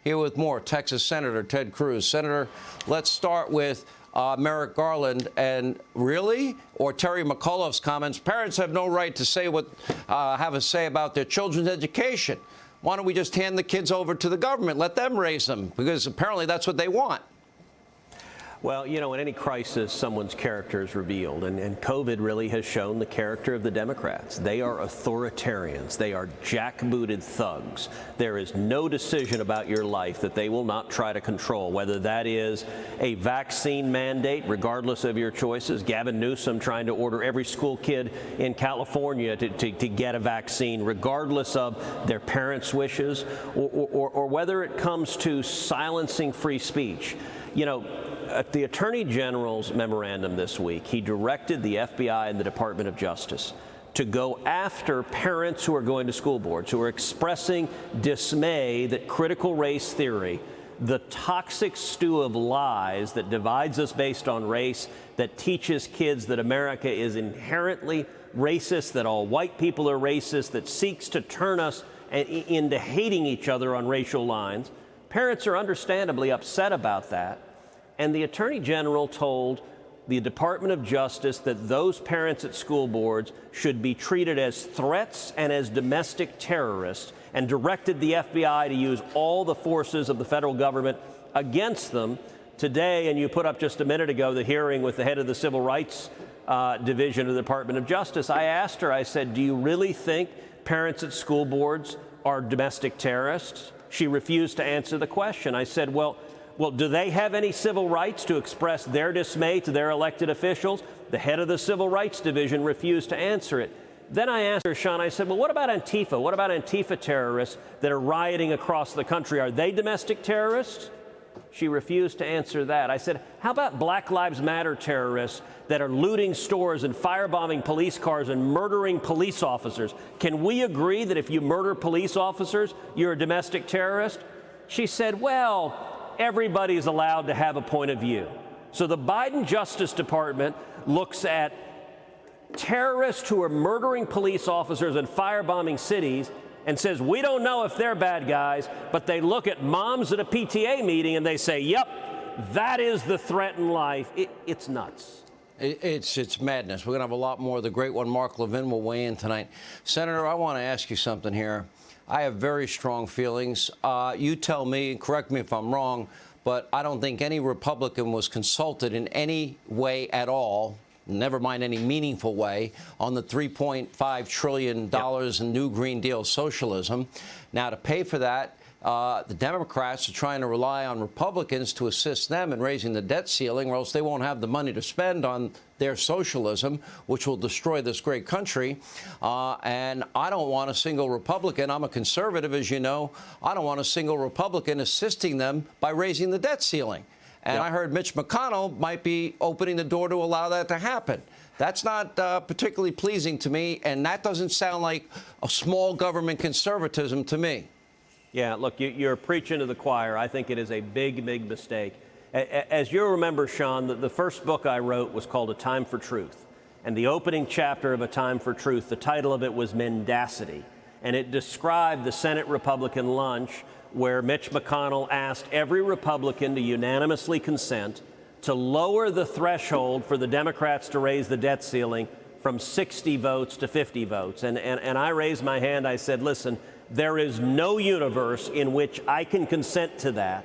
Here with more, Texas Senator Ted Cruz. Senator, let's start with Merrick Garland. And really, or Terry McAuliffe's comments, parents have no right to say what have a say about their children's education. Why don't we just hand the kids over to the government, let them raise them, because apparently that's what they want. Well, you know, in any crisis, someone's character is revealed, and COVID really has shown the character of the Democrats. They are authoritarians. They are jackbooted thugs. There is no decision about your life that they will not try to control, whether that is a vaccine mandate, regardless of your choices. Gavin Newsom trying to order every school kid in California to get a vaccine, regardless of their parents' wishes, or whether it comes to silencing free speech. You know, at the Attorney General's memorandum this week, he directed the FBI and the Department of Justice to go after parents who are going to school boards, who are expressing dismay that critical race theory, the toxic stew of lies that divides us based on race, that teaches kids that America is inherently racist, that all white people are racist, that seeks to turn us into hating each other on racial lines. Parents are understandably upset about that. And the Attorney General told the Department of Justice that those parents at school boards should be treated as threats and as domestic terrorists, and directed the FBI to use all the forces of the federal government against them. Today, and you put up just a minute ago the hearing with the head of the Civil Rights Division of the Department of Justice, I asked her, I said, do you really think parents at school boards are domestic terrorists? She refused to answer the question. I said, well, do they have any civil rights to express their dismay to their elected officials? The head of the Civil Rights Division refused to answer it. Then I asked her, Sean, I said, well, what about Antifa? What about Antifa terrorists that are rioting across the country? Are they domestic terrorists? She refused to answer that. I said, how about Black Lives Matter terrorists that are looting stores and firebombing police cars and murdering police officers? Can we agree that if you murder police officers, you're a domestic terrorist? She said, well, everybody's allowed to have a point of view. So the Biden Justice Department looks at terrorists who are murdering police officers and firebombing cities and says, we don't know if they're bad guys, but they look at moms at a PTA meeting and they say, yep, that is the threat in life. It's nuts. It's madness. We're going to have a lot more. The great one, Mark Levin, will weigh in tonight. Senator, I want to ask you something here. I have very strong feelings. You tell me, correct me if I'm wrong, but I don't think any Republican was consulted in any way at all, never mind any meaningful way, on the $3.5 trillion in new Green Deal socialism. Now, to pay for that, the Democrats are trying to rely on Republicans to assist them in raising the debt ceiling, or else they won't have the money to spend on their socialism, which will destroy this great country. And I don't want a single Republican. I'm a conservative, as you know. I don't want a single Republican assisting them by raising the debt ceiling. And I heard Mitch McConnell might be opening the door to allow that to happen. That's not particularly pleasing to me, and that doesn't sound like a small government conservatism to me. Yeah, look, you're preaching to the choir. I think it is a big, big mistake. As you remember, Sean, the first book I wrote was called A Time for Truth. And the opening chapter of A Time for Truth, the title of it was Mendacity. And it described the Senate Republican lunch where Mitch McConnell asked every Republican to unanimously consent to lower the threshold for the Democrats to raise the debt ceiling from 60 votes to 50 votes. And I raised my hand. I said, listen, there is no universe in which I can consent to that.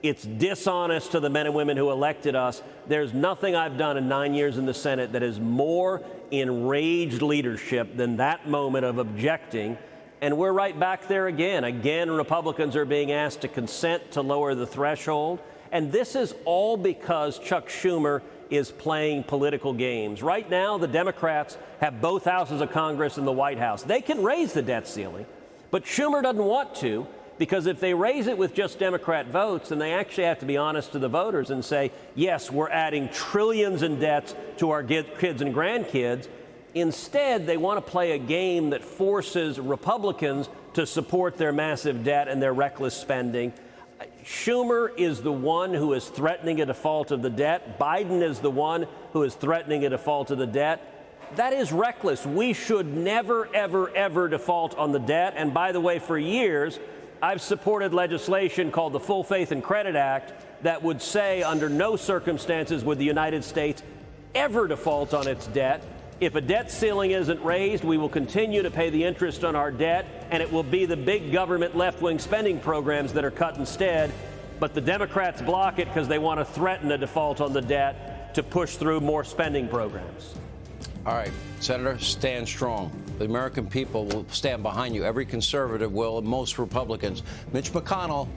It's dishonest to the men and women who elected us. There's nothing I've done in 9 years in the Senate that is more enraged leadership than that moment of objecting. And we're right back there again. Again, Republicans are being asked to consent to lower the threshold. And this is all because Chuck Schumer is playing political games. Right now, the Democrats have both houses of Congress and the White House. They can raise the debt ceiling, but Schumer doesn't want to, because if they raise it with just Democrat votes, then they actually have to be honest to the voters and say, yes, we're adding trillions in debts to our kids and grandkids. Instead, they want to play a game that forces Republicans to support their massive debt and their reckless spending. Schumer is the one who is threatening a default of the debt. Biden is the one who is threatening a default of the debt. That is reckless. We should never, ever, ever default on the debt. And by the way, for years, I've supported legislation called the Full Faith and Credit Act that would say under no circumstances would the United States ever default on its debt. If a debt ceiling isn't raised, we will continue to pay the interest on our debt, and it will be the big government left-wing spending programs that are cut instead. But the Democrats block it because they want to threaten a default on the debt to push through more spending programs. All right, Senator, stand strong. The American people will stand behind you. Every conservative will, and most Republicans. Mitch McConnell,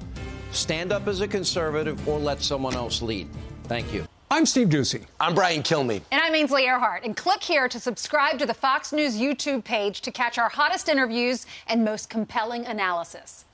stand up as a conservative or let someone else lead. Thank you. I'm Steve Doocy. I'm Brian Kilmeade. And I'm Ainsley Earhart. And click here to subscribe to the Fox News YouTube page to catch our hottest interviews and most compelling analysis.